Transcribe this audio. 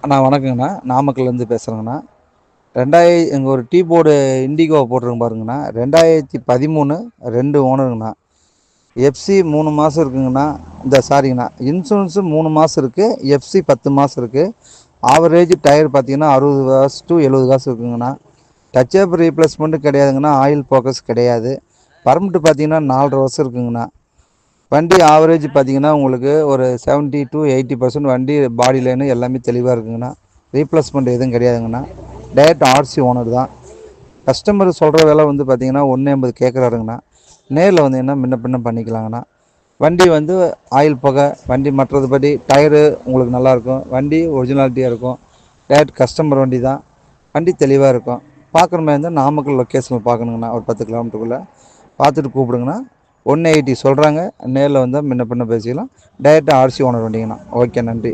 அண்ணா வணக்கங்கண்ணா, நாமக்கல்லேருந்து பேசுகிறேங்கண்ணா. எங்கள் ஒரு tea board indigo போட்டிருங்க பாருங்கண்ணா. 2013 2 ஓனருங்கண்ணா. எஃப்சி 3 மாதம் இருக்குங்கண்ணா. சாரிங்கண்ணா, இன்சூரன்ஸு 3 மாதம் இருக்குது, எஃப்சி 10 மாதம் இருக்குது. ஆவரேஜ் டயர் பார்த்தீங்கன்னா 60 காசு டு 70 காசு இருக்குங்கண்ணா. டச்சப் ரீப்ளேஸ்மெண்ட்டு கிடையாதுங்கண்ணா. ஆயில் ஃபோக்கஸ் கிடையாது. பர்மிட்டு பார்த்தீங்கன்னா 4.5 வருஷம் இருக்குங்கண்ணா. வண்டி ஆவரேஜ் பார்த்தீங்கன்னா உங்களுக்கு ஒரு 70 to 80% வண்டி பாடி லைனு எல்லாமே தெளிவாக இருக்குங்கண்ணா. ரீப்ளேஸ்மெண்ட் எதுவும் கிடையாதுங்கண்ணா. டேரக்ட் ஆர்சி ஓனர் தான். கஸ்டமர் சொல்கிற விலை வந்து பார்த்தீங்கன்னா 1.80 கேட்குறாருங்கண்ணா. நேரில் வந்தீங்கன்னா முன்ன பின்ன பண்ணிக்கலாங்கண்ணா. வண்டி வந்து ஆயில் புகை வண்டி மற்றதுபடி டயரு உங்களுக்கு நல்லாயிருக்கும். வண்டி ஒரிஜினாலிட்டியாக இருக்கும். டேரக்ட் கஸ்டமர் வண்டி தான். வண்டி தெளிவாக இருக்கும். பார்க்குற மாதிரி இருந்தால் நாமக்கல் லொக்கேஷனில் பார்க்கணுங்கண்ணா. ஒரு 10 கிலோமீட்டருக்குள்ளே பார்த்துட்டு கூப்பிடுங்கண்ணா. 180 சொல்கிறாங்க. நேரில் வந்தால் முன்ன பின்ன பேசிக்கலாம். டேரெக்டாக ஆர்சி ஓனர் வண்டிங்கண்ணா. ஓகே, நன்றி.